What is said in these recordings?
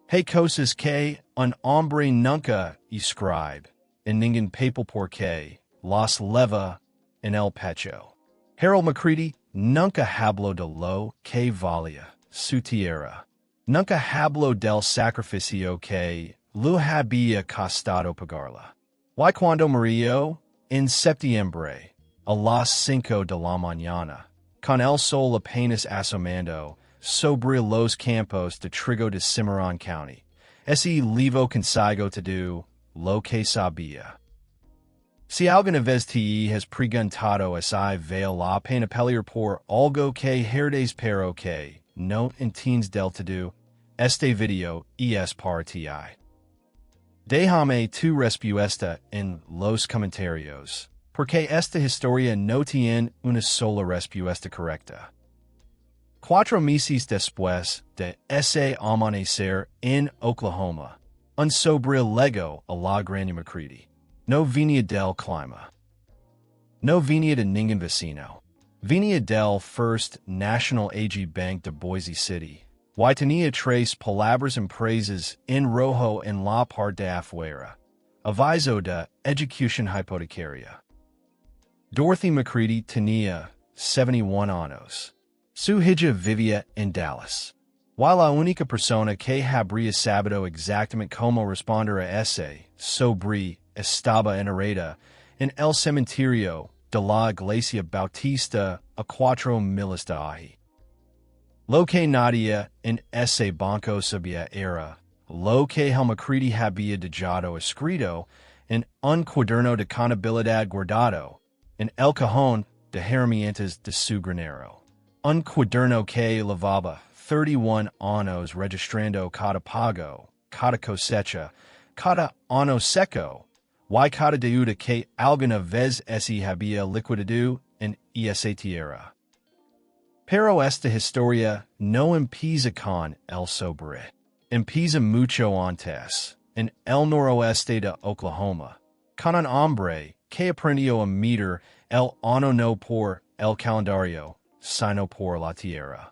Hey cosas que un hombre nunca escribe, en ningún papel porque las leva en el pecho. Harold McCready nunca habló de lo que valía su tierra. Nunca habló del sacrificio que lo había costado pagarla. Y cuando murió, en septiembre, a las 5 de la mañana, con el sol apenas asomando sobre los campos de trigo de Cimarron County, ese levo consigo todo lo que sabía. Si alguna vez te has preguntado si vale la pena pelear por algo que herdes pero que no entiendes del todo, este video es para ti. Déjame tu respuesta en los comentarios, porque esta historia no tiene una sola respuesta correcta. 4 meses después de ese amanecer en Oklahoma, un sobrelego a la Granja McCready. No venía del clima. No venía de ningún vecino. Venía del First National AG Bank de Boise City. Y tenía 3 palabras impresas en rojo en la parte de afuera. Aviso de ejecución hipotecaria. Dorothy McCready tenía 71 años. Su hija vivía en Dallas. Y la única persona que habría sabido exactamente cómo responder a ese sobre estaba enterrada en el cementerio de la Iglesia Bautista a 4 miles de allí. Lo que nadie en ese banco sabía era lo que el McCready había dejado escrito en un cuaderno de contabilidad guardado en el cajón de herramientas de su granero. Un cuaderno que llevaba 31 años registrando cada pago, cada cosecha, cada año seco, y cada deuda que alguna vez se había liquidado en esa tierra. Pero esta historia no empieza con el sobre. Empieza mucho antes, en el noroeste de Oklahoma, con un hombre que aprendió a medir el año no por el calendario, sino por la tierra.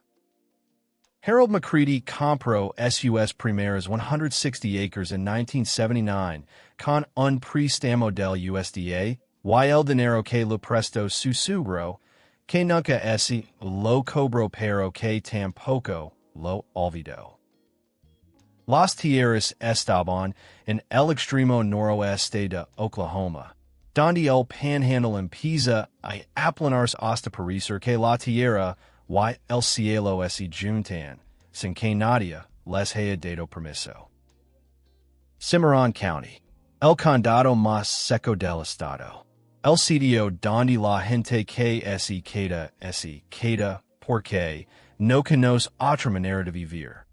Harold McCready compró sus primeros 160 acres en 1979 con un préstamo del USDA, y el dinero que lo prestó su suegro, que nunca lo cobró pero que tampoco lo olvidó. Las tierras estaban en el extremo noroeste de Oklahoma, donde el panhandle empieza a aplanarse hasta parecer que la tierra y el cielo se juntan, sin que nadie les haya dado permiso. Cimarron County, el condado más seco del estado. El sitio donde la gente que se queda porque no conoce otra manera de vivir.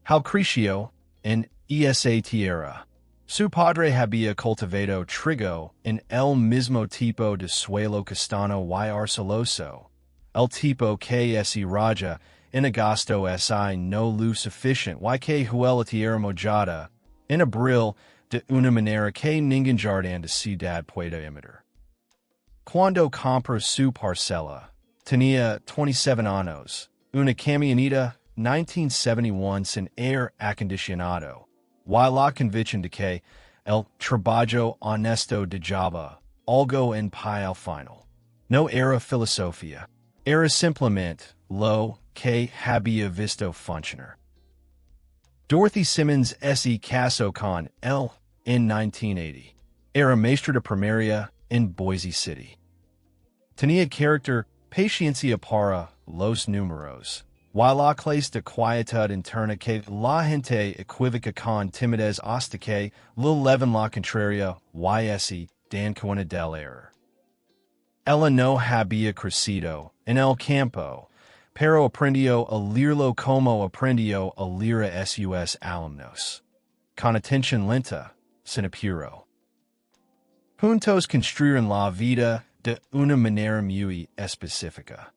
Hal creció en esa tierra. Su padre había cultivado trigo en el mismo tipo de suelo castano y arceloso. El tipo que se raja en agosto si no lo suficiente y que huele la tierra mojada en abril de una manera que ningún jardín de ciudad puede imitar. Cuando compró su parcela, tenía 27 años, una camioneta 1971 sin aire acondicionado, y la convicción de que el trabajo honesto dejaba algo en pie final. No era filosofía, era simplemente lo que había visto funcionar. Dorothy Simmons se casó con él en 1980. Era maestra de primaria en Boise City. Tenía carácter, paciencia para los números, y la clase de quietud interna que la gente equivoca con timidez hasta que le leven la contraria y se dan cuenta del error. Ella no había crecido en el campo, pero aprendió a leerlo como aprendió a leer a sus alumnos. Con atención lenta, sin apuro. Juntos construyeron la vida de una manera muy específica.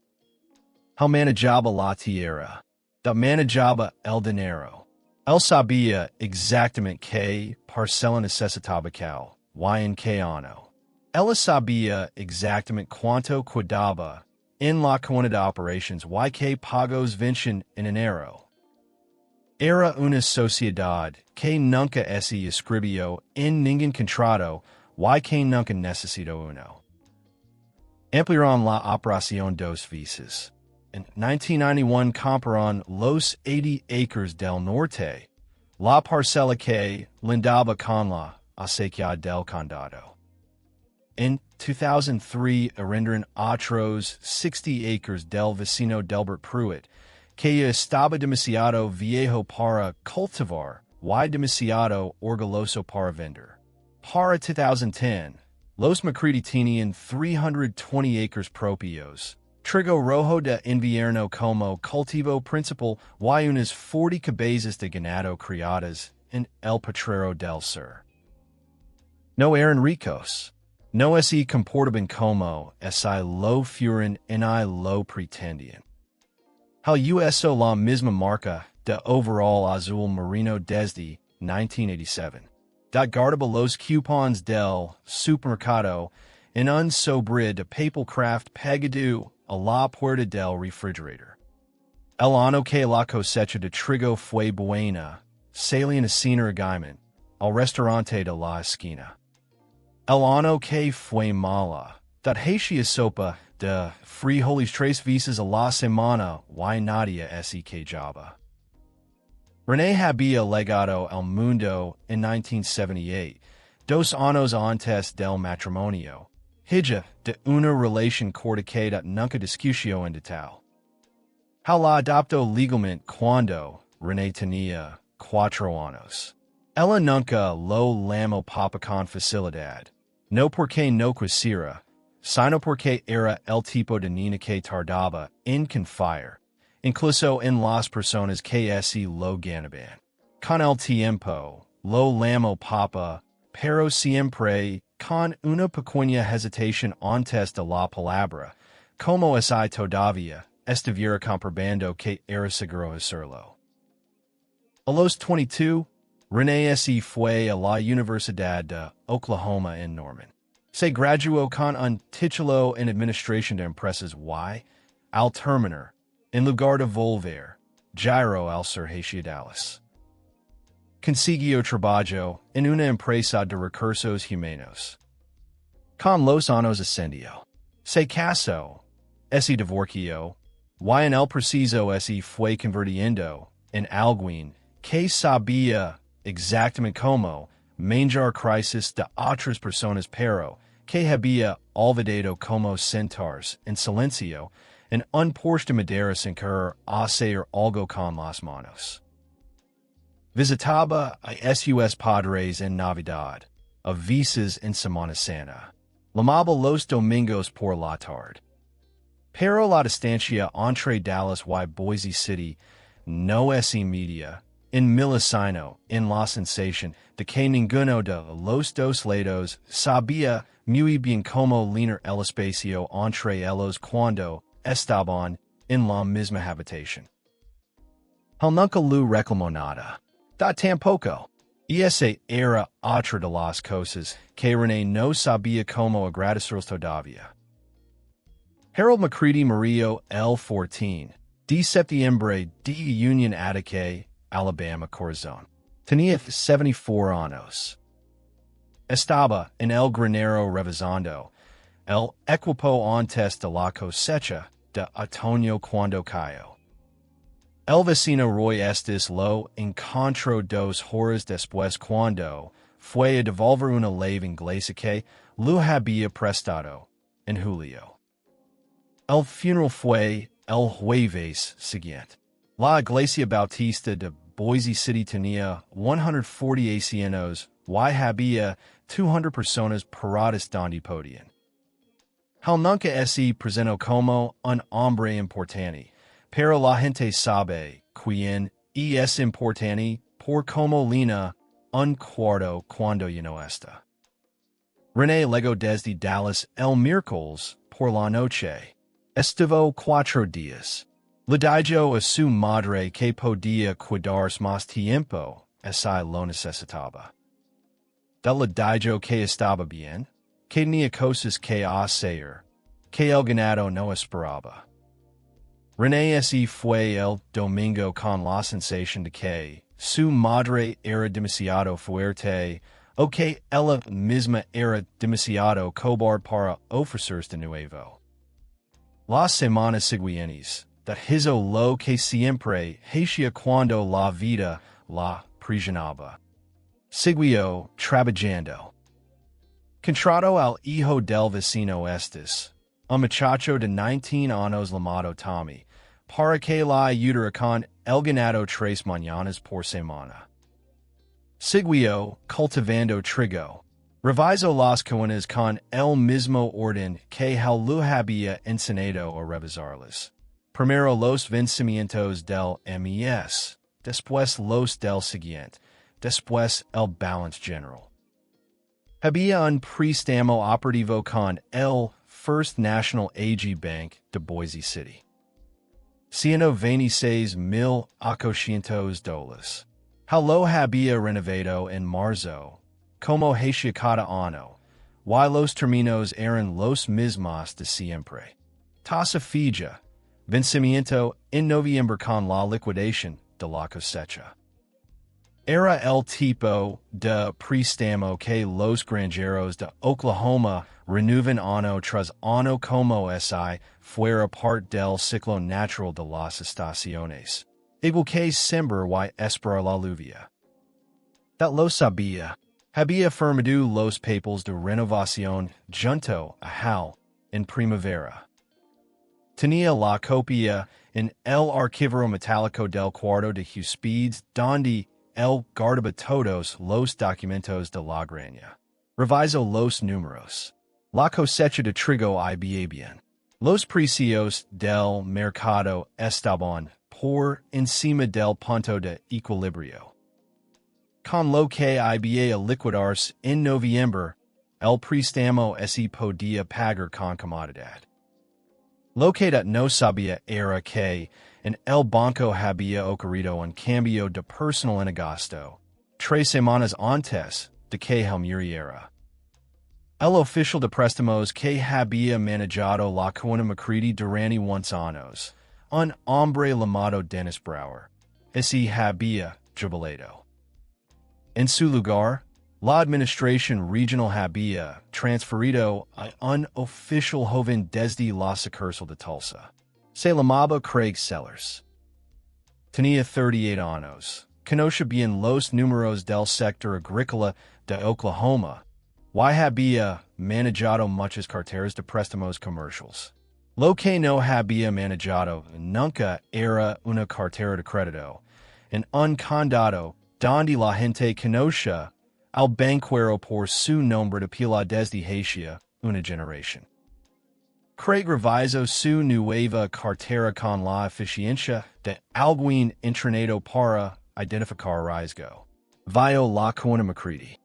Él manejaba la tierra, él manejaba el dinero. Él sabía exactamente qué parcela necesitaba cal, y en qué año. Ella sabía exactamente cuánto quedaba en la cuenta de operations y qué pagos vencen en enero. Era una sociedad que nunca se escribió en ningún contrato y que nunca necesitó uno. Ampliaron la operación dos veces. In 1991 compraron los 80 acres del norte, la parcela que lindaba con la acequia del condado. In 2003 arrendaron otros 60 acres del vecino Delbert Pruitt, que estaba demasiado viejo para cultivar y demasiado orgulloso para vender. Para 2010, los McCready tenían 320 acres propios, trigo rojo de invierno como cultivo principal y unas 40 cabezas de ganado criadas en el potrero del sur. No eran ricos. No se comportaban como si lo fueran ni lo pretendían. Hal uso la misma marca de overall azul marino desde 1987. Guardaba los coupons del supermercado en un sobre de papel craft pegado a la puerta del refrigerator. El año que la cosecha de trigo fue buena, salían a cenar al restaurante de la esquina. El año que fue mala, hacía sopa de frijoles 3 veces a la semana y nadie se quejaba. René había legado al mundo en 1978, 2 años antes del matrimonio, hija de una relación corta que nunca discutió en detalle. La adoptó legalmente cuando René tenía 4 años. Ella nunca lo llamó papa con facilidad, no porque no quisiera, sino porque era el tipo de niña que tardaba en confiar, incluso en las personas que se lo ganaban. Con el tiempo, lo llamó papa, pero siempre con una pequeña hesitación antes de la palabra, como si todavía estuviera comprobando que era seguro hacerlo. A los 22, René se fue a la Universidad de Oklahoma en Norman. Se graduó con un título en Administración de Empresas y, al terminar, en lugar de volver, giró al sur hacia Dallas. Consiguió trabajo en una empresa de recursos humanos. Con los años ascendió. Se casó, se divorció, y en el preciso se fue convirtiendo en alguien que sabía exactamente cómo manejar crisis de otras personas pero que había olvidado cómo sentarse en silencio en un porche de madera sin querer hacer algo con las manos. Visitaba a sus padres en Navidad, a veces en Semana Santa. Llamaba los domingos por la tarde. Pero la distancia entre Dallas y Boise City no es media, en milicino, en la sensación de que ninguno de los dos lados sabía muy bien cómo linear el espacio entre ellos cuando estaban en la misma habitación. Nunca lo reclamó nada. Tampoco. Esa era otra de las cosas que René no sabía cómo agradecerles todavía. Harold McCready murió el 14 de septiembre de Union Attica, Alabama, Corazon. Tenía 74 años. Estaba en el granero revisando el equipo antes de la cosecha de otoño cuando cayó. El vecino Roy Estes lo encontró 2 horas después cuando fue a devolver una leve inglesa que lo había prestado en julio. El funeral fue el jueves siguiente. La iglesia bautista de Boise City tenía 140 ancianos y había 200 personas paradas donde podían. Nunca se presentó como un hombre importante, pero la gente sabe quién es importante por como lina un cuarto cuando ya no está. René llegó desde Dallas el miércoles por la noche. Estuvo 4 días. Le dijo a su madre que podía cuidarse más tiempo si lo necesitaba. Le dijo que estaba bien, que tenía cosas que hacer, que el ganado no esperaba. René se fue el domingo con la sensación de que su madre era demasiado fuerte, o que ella misma era demasiado cobarde para ofrecerse de nuevo. Las semanas siguientes, that hizo lo que siempre hacía cuando la vida la presionaba. Siguió trabajando. Contrato al hijo del vecino Estes, un muchacho de 19 años llamado Tommy, para que la ayudara con el ganado 3 mañanas por semana. Siguió cultivando trigo. Revisó las cuentas con el mismo orden que lo había enseñado a revisarlas. Primero los vencimientos del mes, después los del siguiente, después el balance general. Había un préstamo operativo con el First National AG Bank de Boise City. $126,800. Lo había renovado en marzo, como hacía cada año, y los términos eran los mismos de siempre. Tasa fija, vencimiento en noviembre con la liquidación de la cosecha. Era el tipo de préstamo que los granjeros de Oklahoma renuevan año tras año como si fuera parte del ciclo natural de las estaciones, igual que sembrar y esperar la lluvia. Dat lo sabía. Había firmado los papeles de renovación junto a Hal en primavera. Tenía la copia en el archivero metálico del cuarto de Huspeeds donde él guardaba todos los documentos de la granja. Revisó los números. La cosecha de trigo iba bien. Los precios del mercado estaban por encima del punto de equilibrio. Con lo que iba a liquidarse en noviembre, el préstamo se podía pagar con comodidad. Lo que no sabía era que en el banco había ocurrido un cambio de personal en agosto, 3 semanas antes de que él muriera. El oficial de préstamos que había manejado la cuenta McCready durante unos años, un hombre llamado Dennis Brower, se había jubilado. En su lugar, la administración regional había transferido a un oficial joven desde la sucursal de Tulsa. Se llamaba Craig Sellers. Tenía 38 años, conocía bien los números del sector agrícola de Oklahoma, y había manejado muchas carteras de préstamos comerciales. Lo que no había manejado nunca era una cartera de crédito, en un condado donde la gente conocía al banquero por su nombre de pila desde hacía una generación. Craig revisó su nueva cartera con la eficiencia de alguien entrenado para identificar riesgo. Vio la cuenta McCready.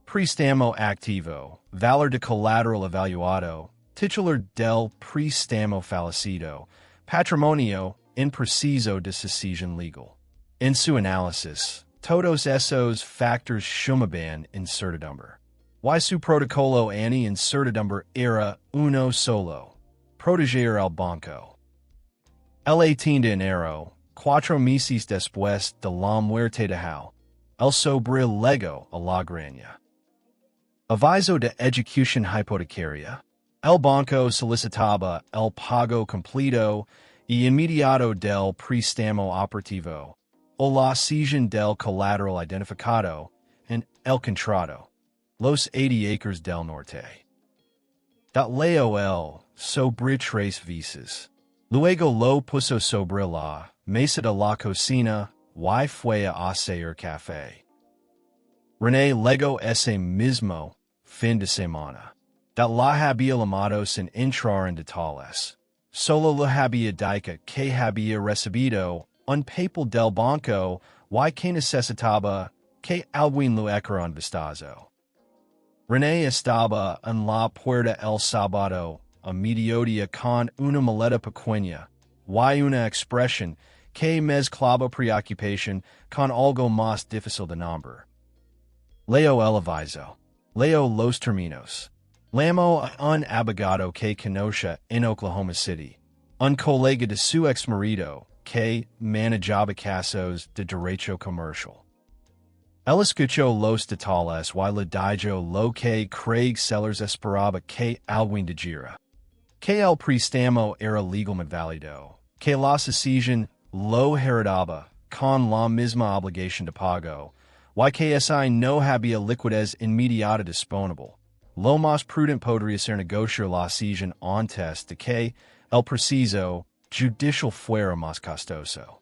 Préstamo activo, valor de colateral evaluado, titular del préstamo fallecido, patrimonio impreciso de sucesión legal. En su análisis, todos esos factores sumaban incertidumbre. Y su protocolo anti incertidumbre era uno solo: proteger al banco. El 18 de enero, 4 meses después de la muerte de Hal, el sobre legó a la granja. Aviso de ejecución hipotecaria. El banco solicitaba el pago completo y inmediato del préstamo operativo, o la cesión del colateral identificado en el contrato, los 80 acres del norte. Dat leo el sobre 3 veces. Luego lo puso sobre la mesa de la cocina y fue a hacer café. René legó ese mismo fin de semana. Dat la había llamado sin entrar en detalles. Solo la había dicho que había recibido un papel del banco y que necesitaba que alguien lo echara un vistazo. René estaba en la puerta el sábado a mediodía con una maleta pequeña y una expresión que mezclaba preocupación con algo más difícil de nombrar. Leo el aviso. Leo los términos. Llamó a un abogado que conocía en Oklahoma City, un colega de su ex marido, que manejaba casos de derecho comercial. El escuchó los detalles y le dijo lo que Craig Sellers esperaba que alguien dijera. Que el préstamo era legalmente válido, que la sucesión lo heredaba con la misma obligación de pago, y que ese no había liquidez inmediata disponible. Lo más prudente podría ser negociar la sucesión antes de que el proceso judicial fuera más costoso.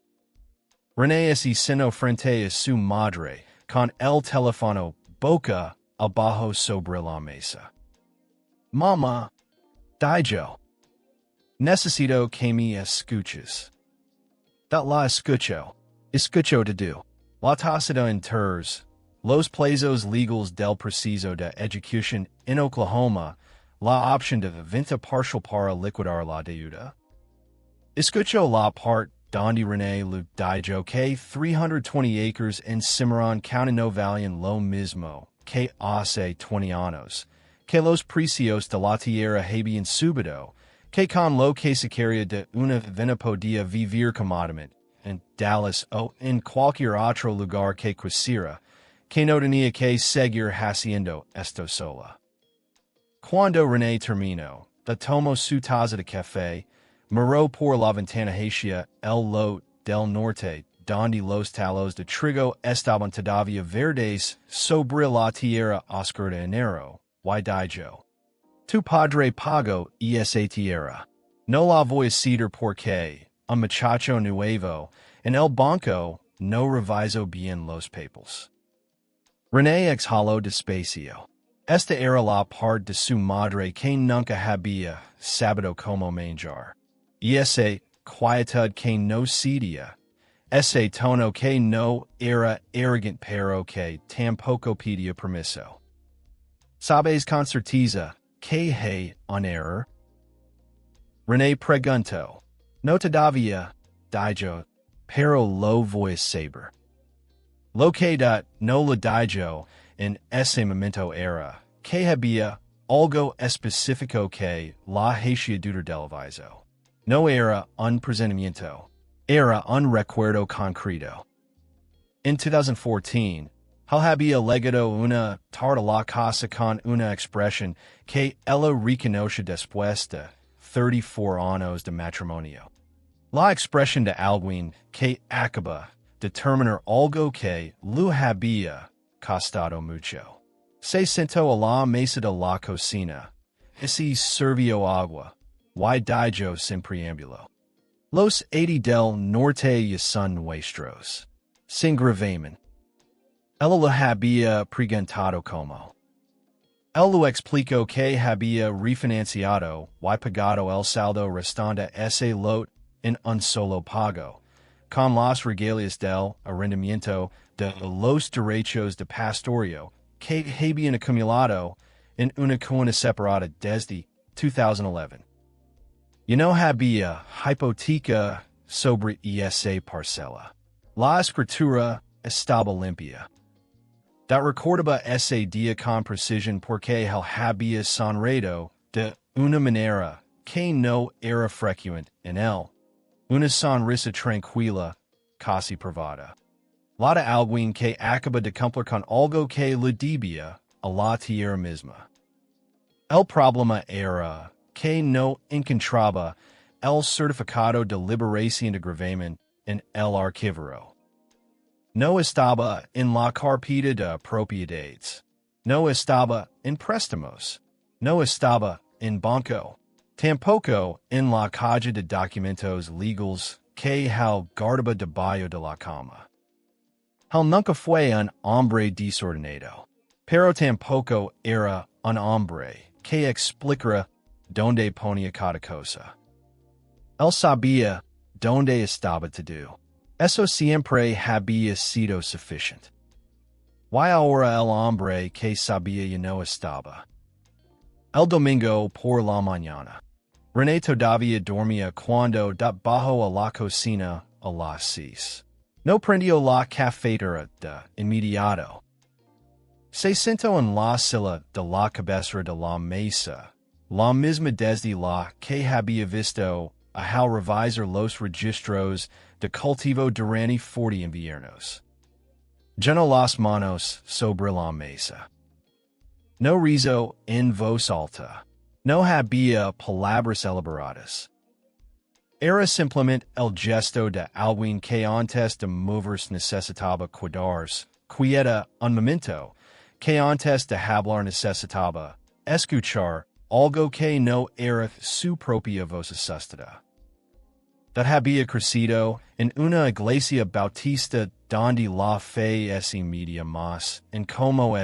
René se sentó frente a su madre, con el teléfono boca abajo sobre la mesa. Mamá, dijo. Necesito que me escuches. Dat la escucho. Escucho de du. La tacita en terms. Los plazos legals del proceso de ejecución en Oklahoma, la opción de venta partial para liquidar la deuda. Escucho la part donde René le dijo que 320 acres en Cimarron County no valían lo mismo que hace 20 años, que los precios de la tierra habían subido, que con lo que se quería de una venta podía vivir cómodamente en Dallas o en cualquier otro lugar que quisiera, que no tenía que seguir haciendo esto sola. Cuando René terminó, de tomó su taza de café, miró por la ventana hacia el lot del norte, donde los talos de trigo estaban todavía verdes sobre la tierra oscura de enero, y dijo. Tu padre pagó esa tierra. No la voy a ceder porque, un muchacho nuevo, en el banco, no revisó bien los papeles. René exhaló despacio. Esta era la parte de su madre que nunca había sabido como manjar. Y ese quietud que no cedía, ese tono que no era arrogant pero que tampoco pedía permiso. ¿Sabes con certeza que hay un error? René preguntó. No todavía, dijo, pero lo voy a saber. Lo que no le dijo en ese momento era que había algo específico que la hacía dudar del aviso. No era un presentimiento, era un recuerdo concreto. En 2014, él había legado una tarta a la casa con una expresión que ella reconoce después de 34 años de matrimonio. La expresión de alguien que acaba de terminar algo que le había costado mucho. Se sentó a la mesa de la cocina y se sirvió agua. Y dijo sin preámbulo. Los 80 del norte y son nuestros. Sin gravamen. Él lo había preguntado como. Él lo explicó que había refinanciado y pagado el saldo restante ese lot en un solo pago, con las regalias del arrendamiento de los derechos de pastorio que habían acumulado en una cuenta separada desde 2011. Y no había hipoteca sobre esa parcela. La escritura estaba limpia. Da recordaba ese día con precisión porque él había sonreído de una manera que no era frecuente en él. Una sonrisa tranquila, casi privada. La de alguien que acaba de cumplir con algo que le debía a la tierra misma. El problema era que no encontraba el certificado de liberación de gravamen en el archivero. No estaba en la carpeta de propiedades. No estaba en préstamos. No estaba en Banco. Tampoco en la caja de documentos legals que él guardaba debajo de la cama. Él nunca fue un hombre desordenado, pero tampoco era un hombre que explicara dónde ponía cada cosa. Él sabía dónde estaba todo. Eso siempre había sido suficiente. Y ahora el hombre que sabía ya no estaba. El domingo por la mañana, René todavía dormía cuando bajó a la cocina a las 6. No prendió la cafetera de inmediato. Se sentó en la silla de la cabecera de la mesa, la misma desde la que había visto ajal revisor los registros de cultivo durante 40 inviernos. Lleno las manos sobre la mesa. No rizo en voz alta. No había palabras elaboradas. Era simplemente el gesto de alguien que antes de moverse necesitaba cuidarse, quieta un momento, que antes de hablar necesitaba escuchar algo que no era su propia voz asustada. That había crecido en una iglesia bautista donde la fe es media más en como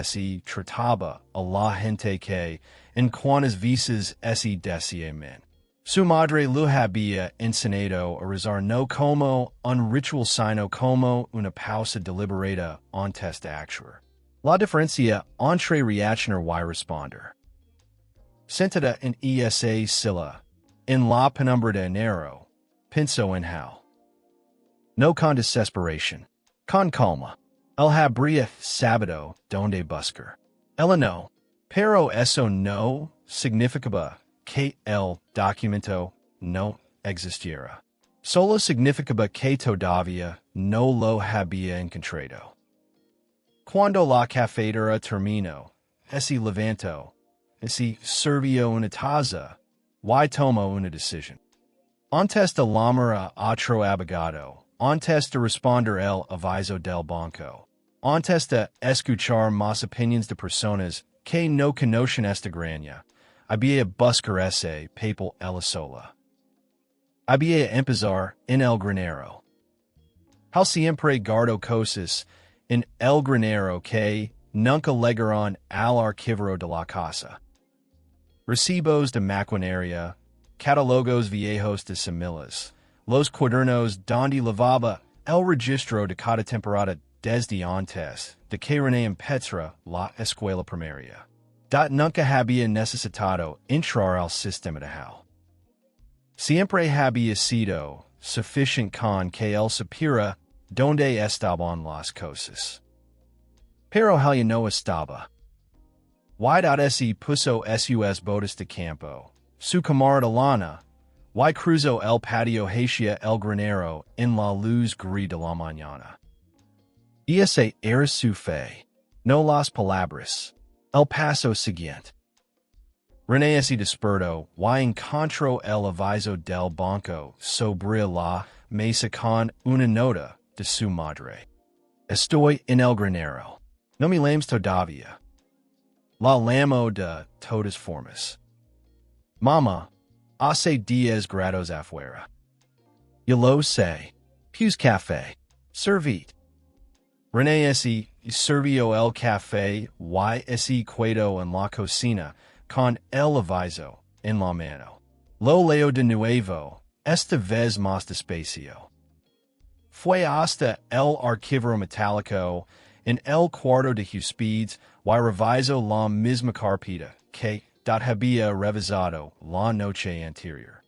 trataba a la gente que en cuantas veces decía men. Su madre lo había enseñado a rezar no como un ritual sino como una pausa deliberada antes de actuar. La diferencia entre reaccionar y responder. Sentada en esa silla, en la penumbra de enero, pensó en how. No con desesperación, con calma. El habría sábado donde buscar. Ella no, pero eso no significaba que el documento no existiera. Solo significaba que todavía no lo había encontrado. Cuando la cafetera terminó, levantó, sirvió una taza, y tomó una decisión. Antes de llamar a otro abogado, antes de responder el aviso del banco, antes de escuchar más opiniones de personas que no conocen esta granja, había buscar ese papel ella sola. Había empezar en el granero. How siempre guardó cosas en el granero que nunca llegaron al archivero de la casa. Recibos de maquinaria, catalogos viejos de semillas, los cuadernos donde lavaba el registro de cada temporada desde antes de que René empezara la escuela primaria. Nunca había necesitado entrar al sistema de how. Siempre había sido suficiente con que él supiera donde estaban las cosas. Pero ella no estaba. Y puso sus botas de campo, su camarada lana, y cruzó el patio hacia el granero en la luz gris de la mañana. Esa era su fe, no las palabras. El paso siguiente. René despertó y encontró el aviso del banco sobre la mesa con una nota de su madre. Estoy en el granero. No me llames todavía. La llamo de todas formas. Mamá, hace 10 grados afuera. Yo lo sé. Pues café. Servit. René sirvió el café y quedó en la cocina con el aviso en la mano. Lo leo de nuevo, esta vez más despacio. Fue hasta el archivero metálico en el cuarto de Huspeeds y revisó la misma carpeta que había revisado la noche anterior.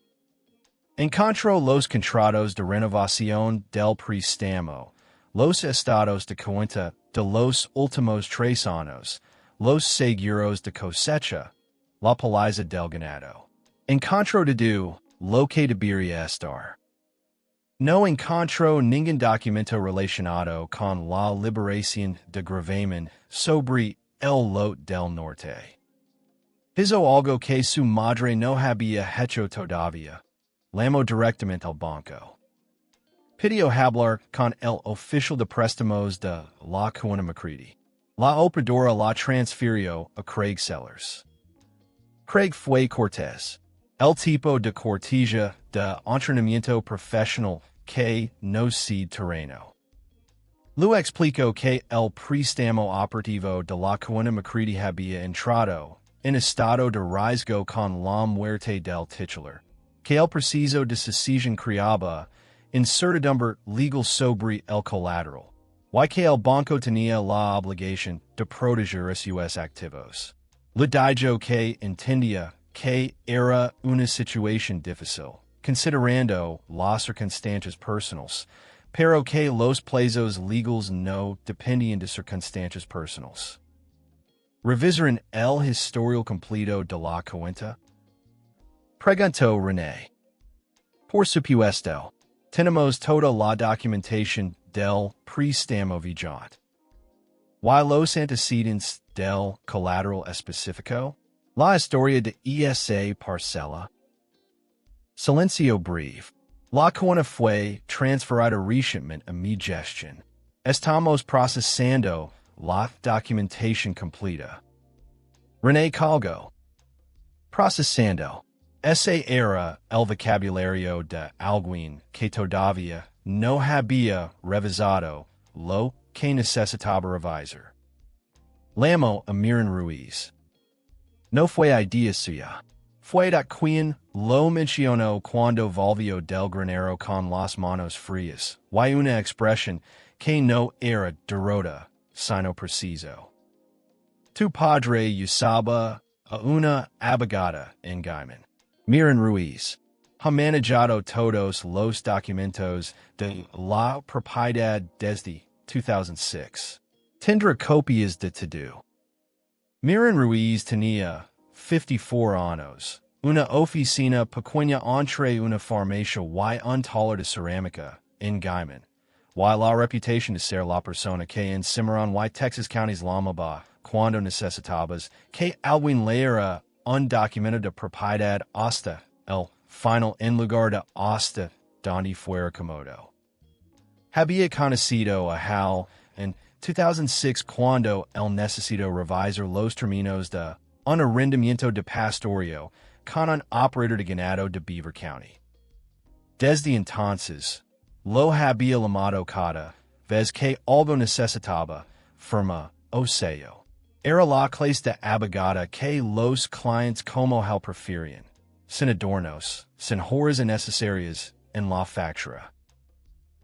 Encontró los contratos de renovación del préstamo, los estados de cuenta de los últimos 3 años, los seguros de cosecha, la paliza del ganado. Encontró de lo que debería estar. No encontró ningún documento relacionado con la liberación de gravamen sobre el lot del norte. Hizo algo que su madre no había hecho todavía. Llamó directamente al banco. Pidió hablar con el oficial de préstamos de la Dorothy McCready. La operadora la transfirió a Craig Sellers. Craig fue cortés. El tipo de cortesía de entrenamiento profesional que no cede terreno. Luego explicó que el préstamo operativo de la Dorothy McCready había entrado en estado de riesgo con la muerte del titular, que el proceso de sucesión creaba incertidumbre legal sobre el colateral, y que el banco tenía la obligación de proteger sus activos. Le dijo que entendía que era una situación difícil, considerando las circunstancias personales, pero que los plazos legales no dependían de circunstancias personales. ¿Revisaron el historial completo de la cuenta? Preguntó René. Por supuesto, tenemos toda la documentación del préstamo vigente. Y los antecedentes del colateral específico. La historia de esa parcela. Silencio breve. La cuenta fue transferida recientemente a mi gestión. Estamos procesando la documentación completa. René Calgo. Procesando. Ese era el vocabulario de alguien que todavía no había revisado lo que necesitaba revisar. Llamó a Miran Ruiz. No fue idea suya. Fue da quien lo mencionó cuando volvió del granero con las manos frías, y una expresión que no era derrota, sino preciso. Tu padre usaba a una abogada en Gaiman. Miran Ruiz. Ha manejado todos los documentos de la propiedad desde 2006. Tendrá copias de todo. Miran Ruiz tenía 54 años, una oficina pequeña entre una farmacia y un taller de cerámica en Gaiman, y la reputación de ser la persona que en Cimarron y Texas Counties llamaba cuando necesitabas que alguien leera un documento de propiedad hasta el final en lugar de hasta donde fuera cómodo. Había conocido a Hal en 2006 cuando él necesitó revisar los términos de un arrendamiento de pastorio con un operator de ganado de Beaver County. Desde entonces, lo había llamado cada vez que algo necesitaba firma o sello. Era la clase de abogada que los clientes como él preferían, sin adornos, sin horas innecesarias en la factura.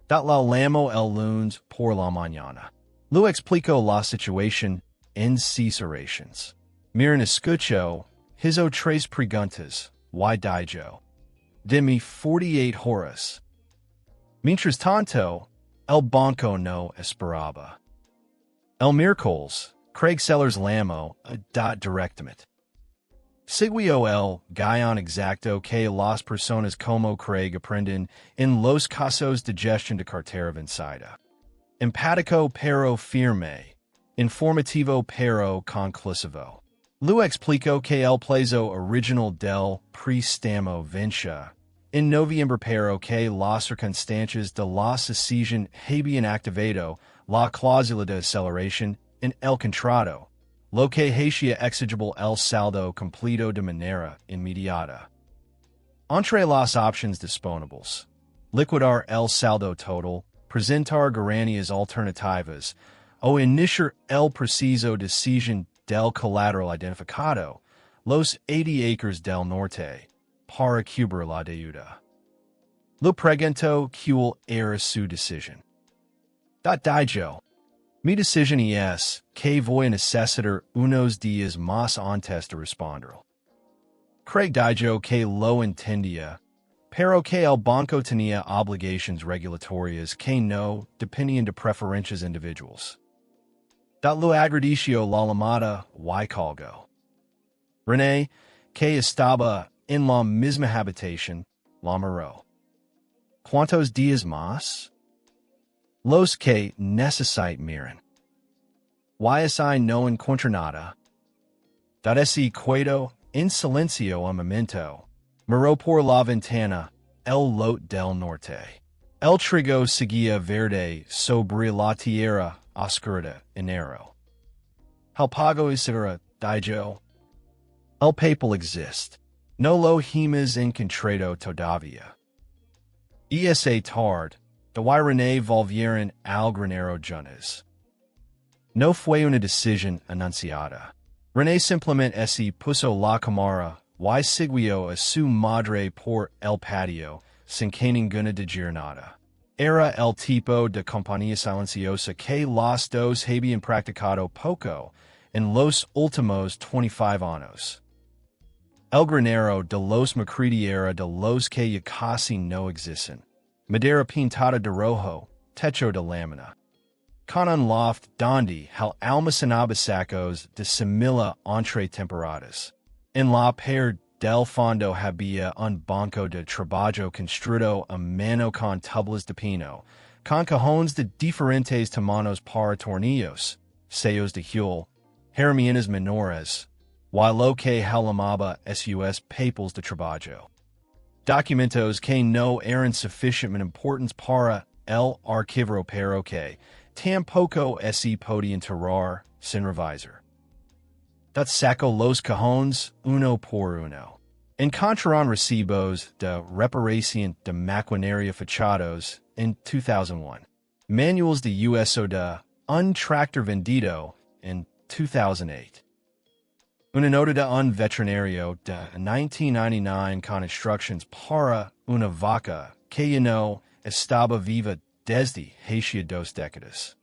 La llamó el lunes por la mañana. Lo explicó la situación en sus oraciones. Miran escuchó, hizo tres preguntas, y dijo, deme 48 horas. Mientras tanto, el banco no esperaba. El miércoles, Craig Sellers llamó a directamente. Siguió el guión exacto que las personas como Craig aprenden en los casos de gestión de cartera vencida. Empático pero firme, informativo pero conclusivo. Lo explicó que el plazo original del préstamo venía en noviembre pero que las circunstancias de la decisión habían activado la cláusula de aceleración en el contrato, lo que hacía exigible el saldo completo de manera inmediata. Entre las opciones disponibles, liquidar el saldo total, presentar garantías alternativas, o iniciar el proceso de cesión del colateral identificado, los 80 acres del norte, para cubrir la deuda. Lo preguntó cuál era su decisión. Dijo, mi decisión es que voy a necesitar unos días más antes de responder. Craig dijo que lo entendía, pero que el banco tenía obligaciones regulatorias que no dependían de preferencias individuales. Lo agradeció la llamada y colgó. René, que estaba en la misma habitación, la miró. ¿Cuántos días más? Los que necesito miran. Y no encuentro nada. Ese quedo en silencio un momento. Miró por la ventana el lot del norte. El trigo seguía verde sobre la tierra oscura de enero. El pago será, dijo. El papel existe. No lo hemos encontrado todavía. Esa tarde, de René volvieron al granero juntos. No fue una decisión anunciada. René simplemente se puso la cámara y siguió a su madre por el patio sin que ninguna dijera nada. Era el tipo de compañía silenciosa que los dos habían practicado poco en los últimos 25 años. El granero de los McCready era de los que ya casi no existen. Madera pintada de rojo, techo de lámina. Con un loft donde el almacenaba sacos de semilla entre temporadas. En la pared del fondo había un banco de trabajo construido a mano con tablas de pino, con cajones de diferentes tamaños para tornillos, sellos de Huel, herramientas menores, y lo que llamaba sus papels de trabajo. Documentos que no eran suficientemente importantes para el archivo pero que tampoco se podían enterrar sin revisar. Dat sacó los cajones uno por uno. Encontraron recibos de reparación de maquinaria fachados en 2001. Manuals de uso de un tractor vendido en 2008. Una nota de un veterinario de 1999 con instructions para una vaca que ya no estaba viva desde hacía 2 décadas.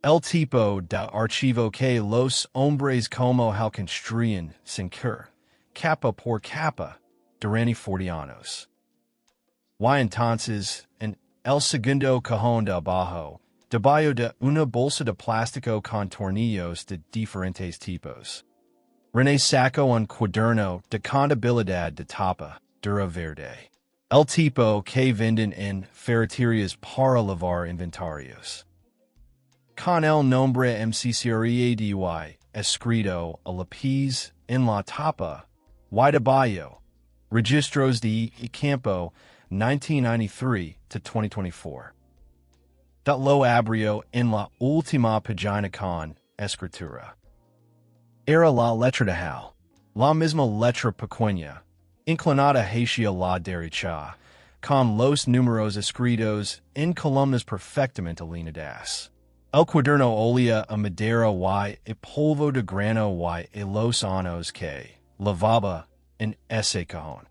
El tipo de archivo que los hombres como el construyen sin cura, capa por capa, durante 40 años. Y entonces, en el segundo cajón de abajo, debajo de una bolsa de plástico con tornillos de diferentes tipos. René sacó un cuaderno de contabilidad de tapa dura verde. El tipo que venden en ferreterías para lavar inventarios. Con el nombre MCCREADY escrito a lápiz en la tapa, y debajo, Registros de Campo 1993 to 2024. Dat lo abrió en la última página con escritura. Era la letra de Hal, la misma letra pequeña, inclinada hacia la derecha, con los números escritos en columnas perfectamente alineadas. El cuaderno olía a madera y a polvo de grano y a los años que lavaba en ese cajón.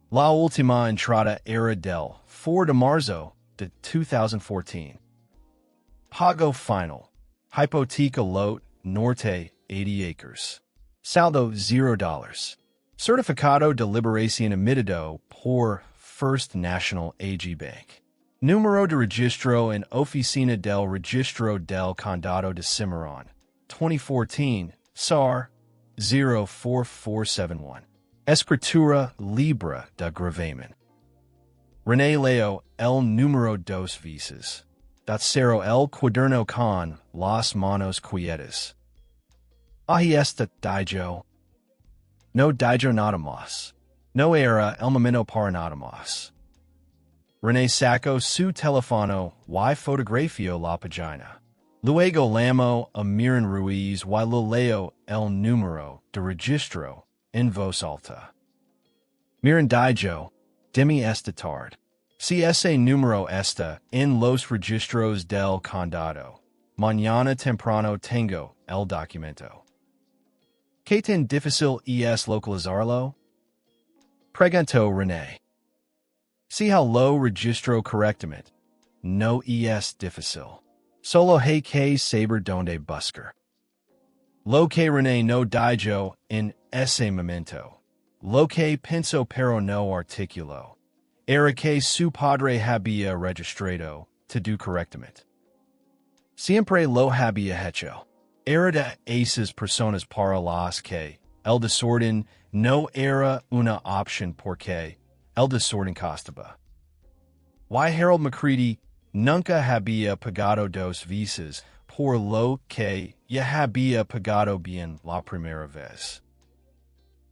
La última entrada era del 4 de marzo de 2014. Pago final. Hipoteca lot norte 80 acres. Saldo $0. Certificado de liberación emitido por First National AG Bank. Número de registro en Oficina del Registro del Condado de Cimarron, 2014, SAR 04471. Escritura libre de gravamen. René leo el número 2 veces. Cero el cuaderno con las manos quietas. Ahí está Dijeron. No Dijeron nada más. No era el momento para nada más. René sacó su teléfono y fotografió la página. Luego llamó a Miran Ruiz y lo leo el número de registro en voz alta. Miran dijo, demi esta tarde. Si ese número está en los registros del condado, mañana temprano tengo el documento. ¿Qué tan difícil es localizarlo? Preguntó René. Si lo registro correctamente, no es difícil. Solo hay que saber dónde buscar. Lo que René no dijo en ese momento, lo que pensó pero no articuló, era que su padre había registrado todo correctamente. Siempre lo había hecho. Era de esas personas para las que el desorden no era una opción porque el desorden costaba. Harold McCready nunca había pagado 2 veces por lo que ya había pagado bien la primera vez.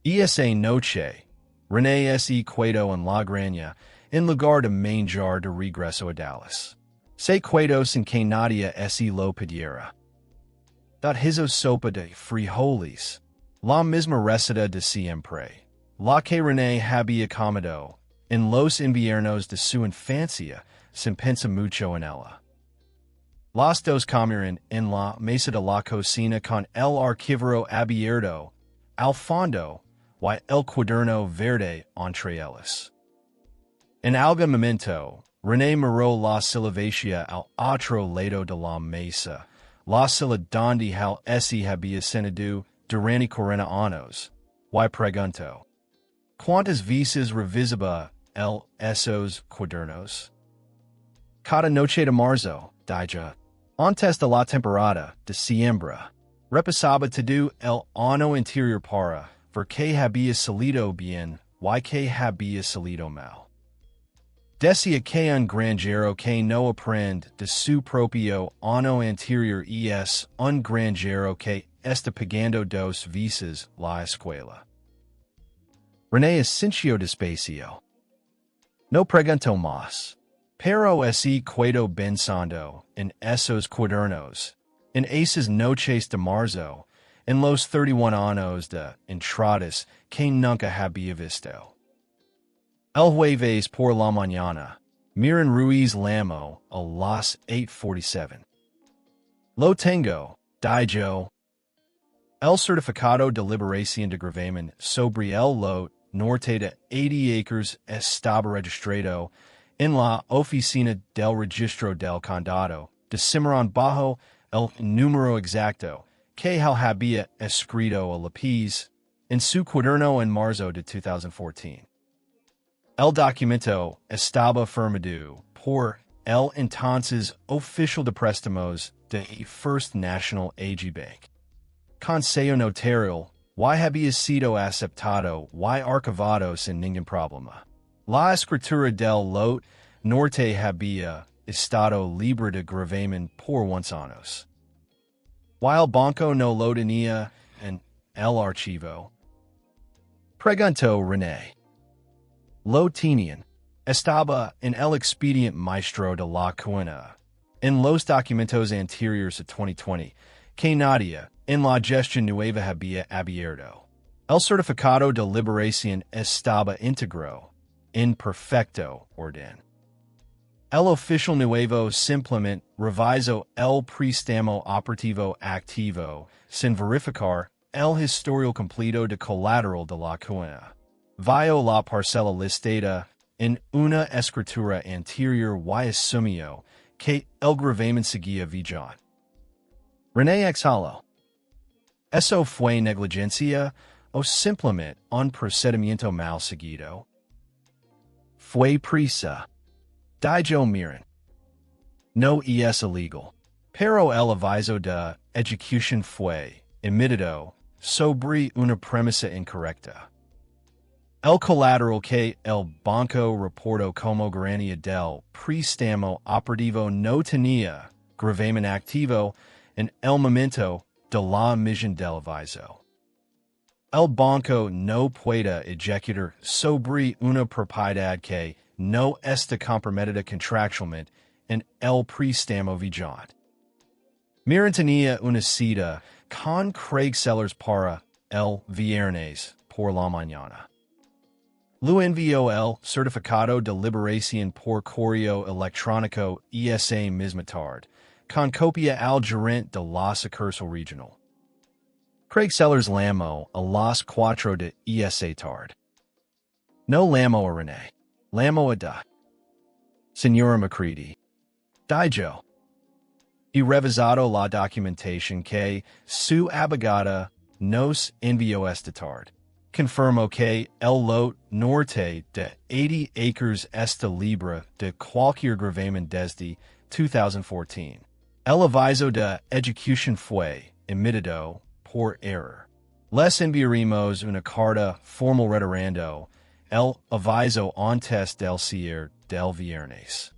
Esa noche, René se quedó en la granja en lugar de manjar de regreso a Dallas. Se quedó sin que nadie se lo pidiera. Hizo sopa de frijoles, la misma receta de siempre, la que René había comido en los inviernos de su infancia sin pensar mucho en ella. Los dos comieron en la mesa de la cocina con el archivo abierto al fondo y el cuaderno verde entre ellos. En algún momento, René miró la silbacia al otro lado de la mesa, la silla donde se había sentado durante 40 años, y preguntó, ¿cuántas veces revisaba el esos cuadernos? Cada noche de marzo, dijo, antes de la temporada de diciembre, repasaba todo el año interior para por qué había salido bien, y que había salido mal. Decía que un granjero que no aprende de su propio ano anterior es un granjero que está pagando dos veces la escuela. René Asencio Despacio. No pregunto más. Pero ese quedo pensando en esos cuadernos, en esas noches de marzo, en los 31 años de entradas que nunca había visto. El jueves por la mañana, miren Ruiz Lamo a las 8:47. Lo tengo, dijo. El certificado de liberación de gravamen sobre el lot norte de 80 acres estaba registrado en la oficina del Registró del Condado de Cimarron bajo el número exacto que él había escrito a lápiz en su cuaderno en marzo de 2014. El documento estaba firmado por el entonces oficial de préstamos de First National AG Bank. Consejo notarial, y había sido aceptado y archivado sin ningún problema. La escritura del lot norte había estado libre de gravamen por unos años. While Banco no lo tenía en el archivo. Preguntó René. Lo tenían. Estaba en el expediente maestro de la cuenta. En los documentos anteriores a 2020, que Nadie, en la gestión nueva había abierto. El certificado de liberación estaba íntegro, en perfecto orden. El oficial nuevo simplemente revisó el préstamo operativo activo sin verificar el historial completo de colateral de la cuenta. Vio la parcela listada en una escritura anterior y asumió que el gravamen seguía vigente. René exhaló. ¿Eso fue negligencia o simplemente un procedimiento mal seguido? Fue prisa. Dijo miren. No es illegal. Pero el aviso de ejecución fue emitido sobre una premisa incorrecta. El colateral que el banco reportó como garantía del préstamo operativo no tenía gravamen activo en el momento de la emisión del aviso. El banco no puede ejecutar sobre una propiedad que no está comprometida contractualmente en el préstamo vigente. Miren tenía una cita con Craig Sellers para el viernes por la mañana. Lo envió el certificado de liberación por correo electrónico esa misma tarde, con copia al gerente de la sucursal regional. Craig Sellers llamó a las 4 de esa tarde. No llamó a René. Llamó a Señora McCready. Dijo. Y revisado la documentación que su abogada nos envió esta tarde. Confirmó que el lot norte de 80 acres está libre de cualquier gravamen desde 2014. El aviso de ejecución fue emitido por error. Les enviaremos una carta formal reiterando el aviso antes del cierre del viernes.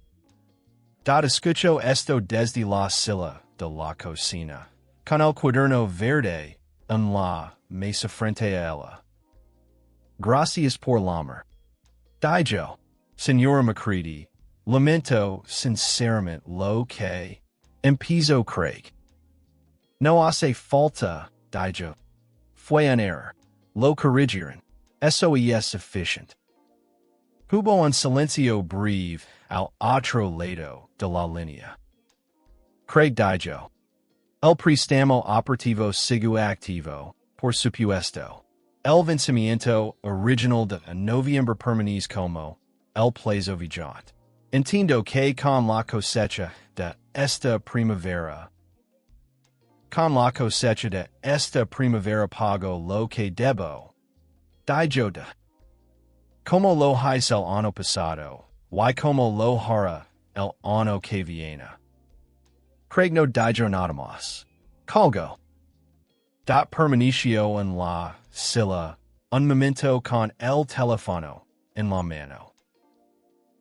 Escucho esto desde la sala de la cocina, con el cuaderno verde en la mesa frente a ella. Gracias por llamar. Dijo, Señora McCready, lamento sinceramente lo que empezó Craig. No hace falta, dijo. Fue un error. Lo corrigieron. Eso es suficiente. Hubo un silencio breve al otro lado de la línea. Craig dijo. El préstamo operativo sigue activo, por supuesto. El vencimiento original de noviembre permanece como el plazo vigente. Entiendo que con la cosecha de esta primavera pago lo que debo. Dijo de. Como lo hice el año pasado, y como lo hará el año que viene. Craig no dijo nada más. Colgo. Permaneció en la silla un momento con el teléfono en la mano.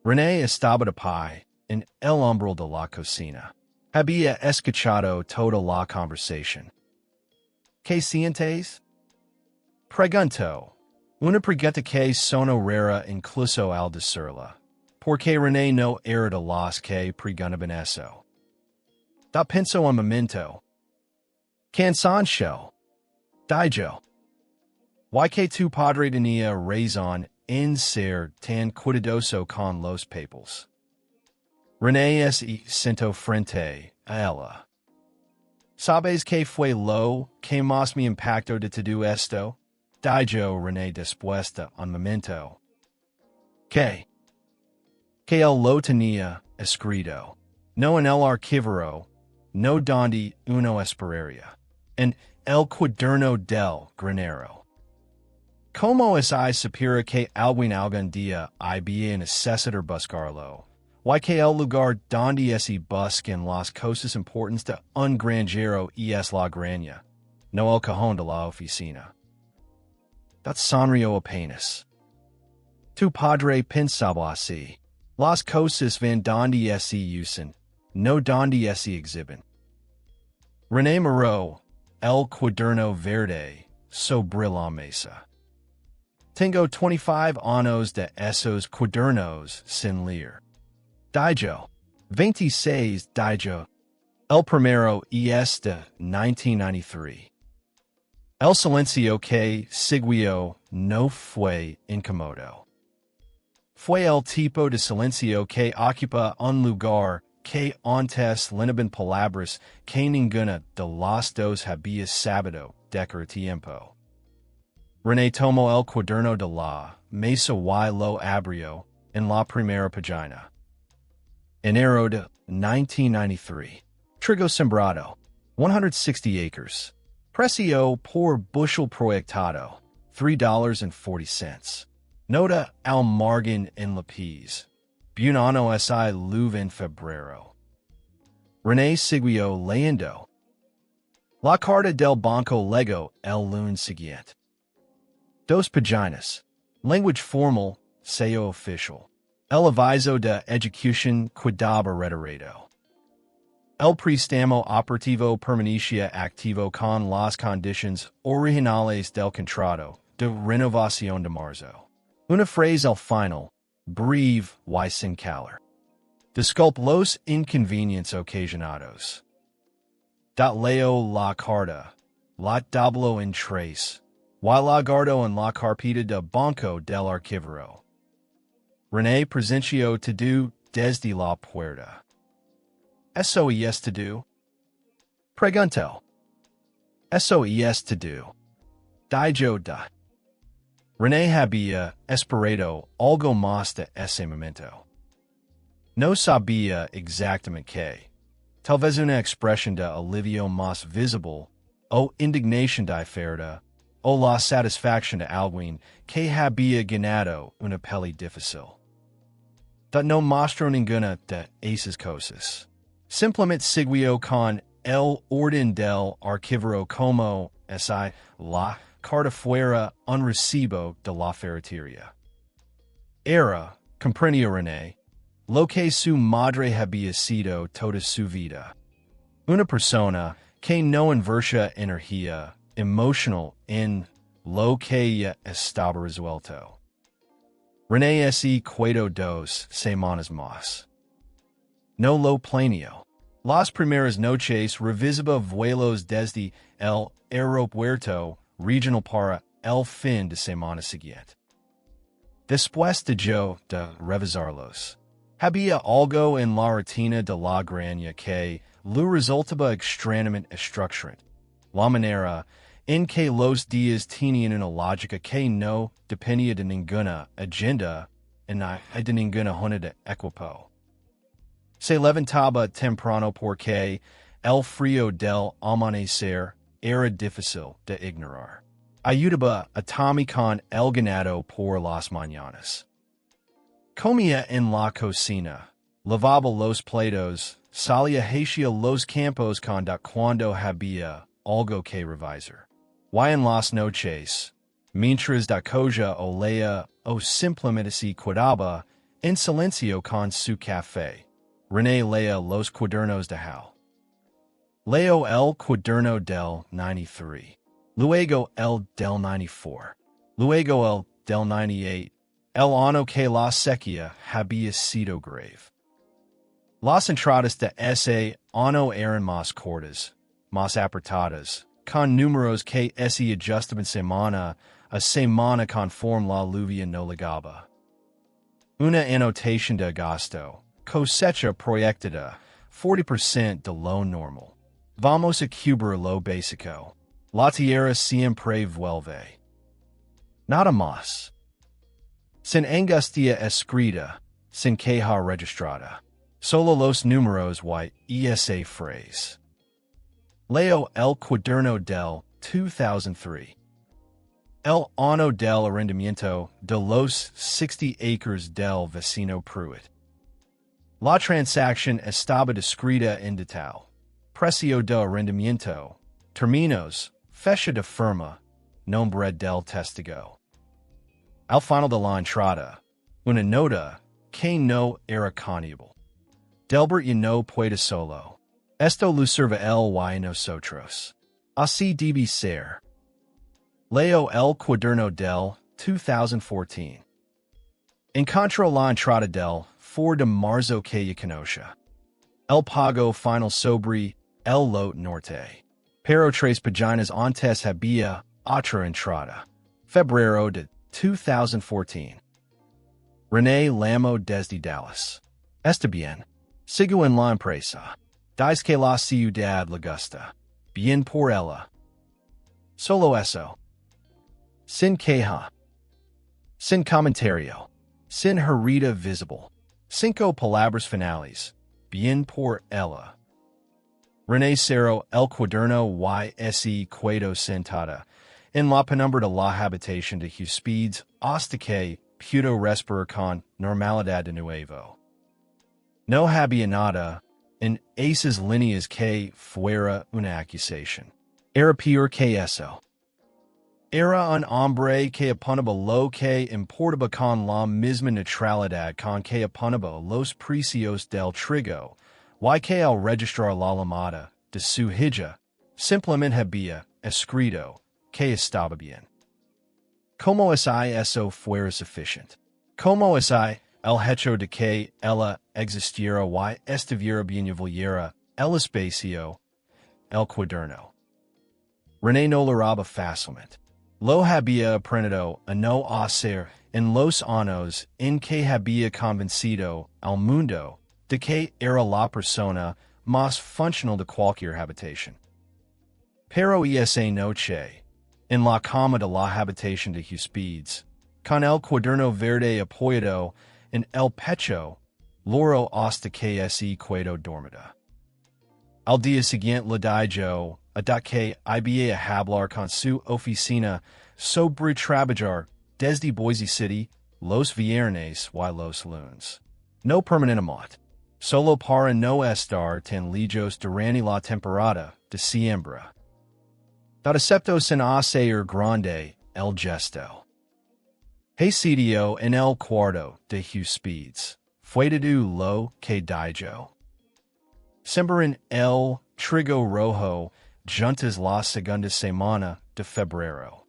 René estaba de pie en el umbral de la cocina. Había escuchado toda la conversación. ¿Qué sientes? Preguntó. Una pregunta que sonó rara incluso al decirla, porque René no era de los que preguntaban eso. Da pensó un momento. Cansancio. Dijo. ¿Why que tu padre tenía razón en ser tan cuidadoso con los papeles? René se sentó frente a ella. ¿Sabes qué fue lo que más me impactó de todo esto? Dijo René después de un momento. ¿Qué? Que él lo tenía escrito. No en el archivero, no donde uno esperaría. En el cuaderno del granero. ¿Cómo es superior que algún día había necesitar buscarlo? ¿Why que el lugar donde se buscan las cosas importantes de un granjero es la granja, no el cajón de la oficina? Dat sonrió apenas. Tu padre pensaba así. Las cosas van donde se usan, no donde se exhiben. René miró el cuaderno verde sobre la mesa. Tengo 25 años de esos cuadernos sin leer. Dijo. 26 dijo. El primero es de 1993. El silencio que siguió no fue incómodo. Fue el tipo de silencio que ocupa un lugar que antes lenaban palabras que ninguna de las dos había sabido decir tiempo. René tomó el cuaderno de la mesa y lo abrió en la primera página. Enero de 1993. Trigo sembrado. 160 acres. Precio por bushel proyectado. $3.40. Nota al margen en lápiz. Buonanno si luve en febrero. René siguió leyendo. La carta del Banco llegó el lunes siguiente. 2 páginas. Language formal, sello oficial. El aviso de ejecución quedaba retirado. El préstamo operativo permanecía activo con las condiciones originales del contrato de renovación de marzo. Una frase al final, breve y sin calor. Disculpe los inconvenientes ocasionados. Leo la carta, la dobló en tres, y la guardó en la carpeta de Banco del archivero. René presenció todo desde la puerta. ¿Eso es todo? Preguntó. ¿Eso es todo? Dijo da. René había esperado algo más de ese momento. No sabía exactamente qué. Tal vez una expresión de alivio más visible, o indignación diferida, o la satisfacción de alguien que había ganado una pelea difícil. No mostró ninguna de esas cosas. Simplemente siguió con el orden del archivero como si la carta fuera un recibo de la ferretería. Era, comprendió René, lo que su madre había sido toda su vida. Una persona que no invertía energía emocional en lo que ya estaba resuelto. René se quedó 2 semanas más. No lo planeó. Las primeras noches revisaba vuelos desde el aeropuerto regional para el fin de semana siguiente. Después de revisarlos, había algo en la rutina de la granja que le resultaba extrañamente estructurante. La manera en que los días tenían una lógica que no dependía de ninguna agenda y de ninguna zona de equipo. Se levantaba temprano porque el frío del amanecer era difícil de ignorar. Ayudaba a Tommy con el ganado por las mañanas. Comía en la cocina, lavaba los platos, salía hacia los campos cuando había algo que revisar. Y en las noches, mientras da cosa o lea o simplemente se quedaba en silencio con su café. René lea los cuadernos de Hal. Leo el cuaderno del 93. Luego el del 94. Luego el del 98. El año que la sequía había sido grave. Las entradas de ese año eran más cortas, más apretadas, con números que se ajustaban semana a semana conforme la lluvia no llegaba. Una anotación de agosto, cosecha proyectada, 40% de lo normal. Vamos a cubrir lo básico. La tierra siempre vuelve. Nada más. Sin angustia escrita, sin queja registrada. Solo los números y esa phrase. Leo el cuaderno del 2003. El año del arrendamiento de los 60 acres del vecino Pruitt. La transacción estaba descrita en detalle. Precio de arrendamiento, términos, fecha de firma, nombre del testigo. Al final de la entrada, una nota que no era cambiable. Delbert y no puede solo. Esto lo serve el y nosotros. Así debe ser. Leo el cuaderno del 2014. Encontró la entrada del 4 de marzo que ya conoce. El pago final sobre el lot norte. Pero 3 páginas antes había otra entrada. Febrero de 2014. René Lamo desde Dallas. Está bien. Sigo en la empresa. Dice que la ciudad le gusta. Bien por ella. Solo eso. Sin queja. Sin comentario. Sin herida visible. 5 palabras finales. Bien por ella. René cerró el cuaderno y se quedó sentada en la penumbra de la habitación de Huéspedes hasta que pudo respirar con normalidad de nuevo. No había nada en esas líneas que fuera una acusación. Era peor que eso. Era un hombre que apuntaba lo que importaba con la misma neutralidad con que apuntaba los precios del trigo, y que al registrar la llamada de su hija, simplemente había escrito que estaba bien. Como si eso fuera suficiente. Como si el hecho de que ella existiera y estuviera bien volviera el espacio, el cuaderno. René no lo robaba fácilmente. Lo había aprendido a no hacer en los años en que había convencido al mundo de que era la persona más funcional de cualquier habitación. Pero esa noche, en la cama de la habitación de Huéspedes, con el cuaderno verde apoyado en el pecho, logró hasta que se quedó dormida. Al día siguiente le dijo a que había a hablar con su oficina sobre trabajar desde Boise City los viernes y los lunes. No permanentemente, solo para no estar tan lejos durante la temporada de siembra. Dado aceptó sin hacer grande el gesto. He sitio en el cuarto de Huéspedes. Fue de lo que dijo. Sembraron el trigo rojo juntas la segunda semana de febrero.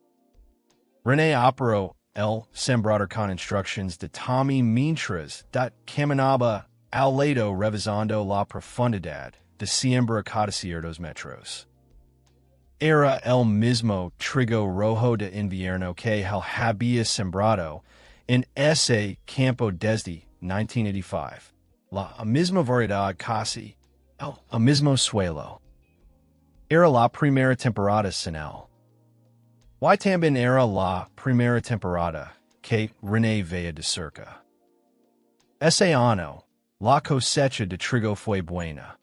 René operó el sembrador con instrucciones de Tommy mientras caminaba al lado revisando la profundidad de siembra cada ciertos metros. Era el mismo trigo rojo de invierno que él había sembrado en ese campo desde 1985. La misma variedad casi, el mismo suelo. Era la primera temporada sin él. Y también era la primera temporada que René veía de cerca. Ese año, la cosecha de trigo fue buena.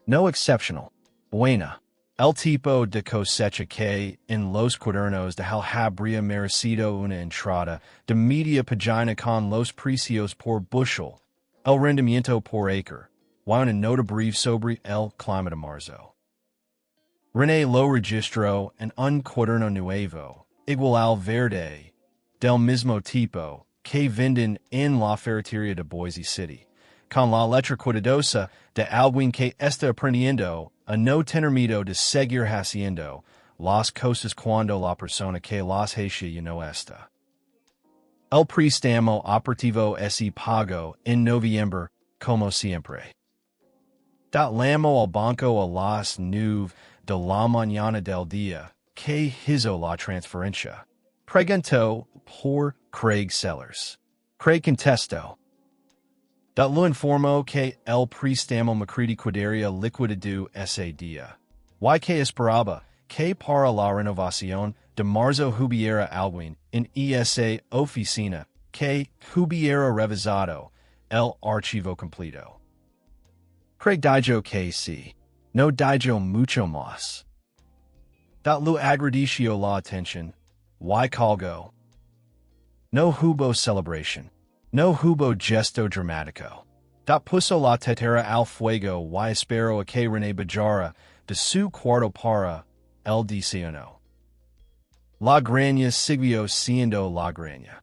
No excepcional, buena. El tipo de cosecha que en los cuadernos de él habría merecido una entrada de media página con los precios por bushel, el rendimiento por acre, y una nota breve sobre el clima de marzo. René lo registró en un cuaderno nuevo, igual al verde, del mismo tipo, que venden en la ferretería de Boise City, con la letra cuidadosa de alguien que está aprendiendo a no tener miedo de seguir haciendo las cosas cuando la persona que las hace ya no está. El préstamo operativo se pagó en noviembre, como siempre. Llamó al banco a las 9 de la mañana del día que hizo la transferencia. Preguntó por Craig Sellers. Craig contestó. Lo informó que el préstamo McCready quedaría liquidado ese día. Y que esperaba que para la renovación de marzo hubiera alguien en esa oficina que hubiera revisado el archivo completo. Craig dijo que sí. No dijo mucho más. Lo agradeció la atención. Y colgó. No hubo celebración. No hubo gesto dramático. Puso la tetera al fuego y esperó a que René bajara de su cuarto para el desayuno. La Granja siguió siendo la Granja.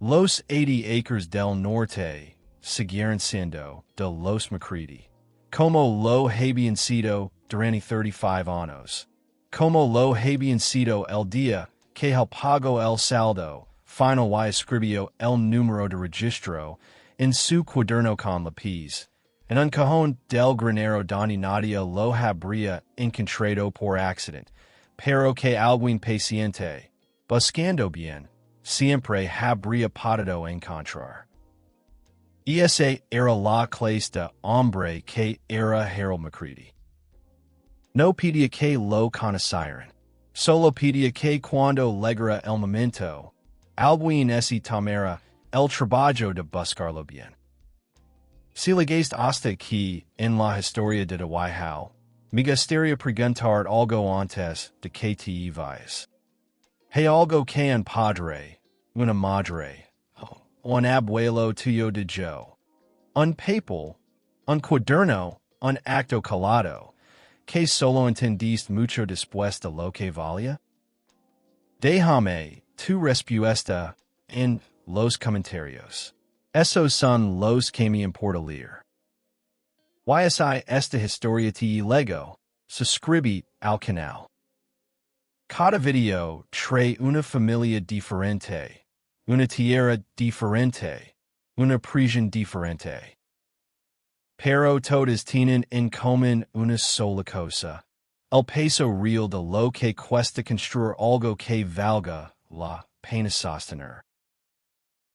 Los 80 acres del norte siguieron siendo de los McCready. Como lo habían sido durante 35 años. Como lo habían sido el día que el pagó el saldo final y escribió el número de registro en su cuaderno con lápiz. En un cajón del granero donde nadie lo habría encontrado por accidente, pero que alguien paciente, buscando bien, siempre habría podido encontrar. Ese era la clase de hombre que era Harold McCready. No pedía que lo conocieran. Solo pedía que cuando llegara el momento, alguien se tomara el trabajo de buscarlo bien. Si llegaste hasta aquí en la historia de Dewey, me gustaría preguntar algo antes de que te ibas. Hay algo que un padre, una madre, un abuelo tuyo dijo, un papel, un cuaderno, un acto calado, que solo entendiste mucho después de lo que valía? Déjame tu respuesta en los comentarios. Esos son los que me importa leer. Si esta historia te llegó, suscribe al canal. Cada video trae una familia diferente, una tierra diferente, una prisión diferente. Pero todas tienen en común una sola cosa, el peso real de lo que cuesta construir algo que valga la pena sostener.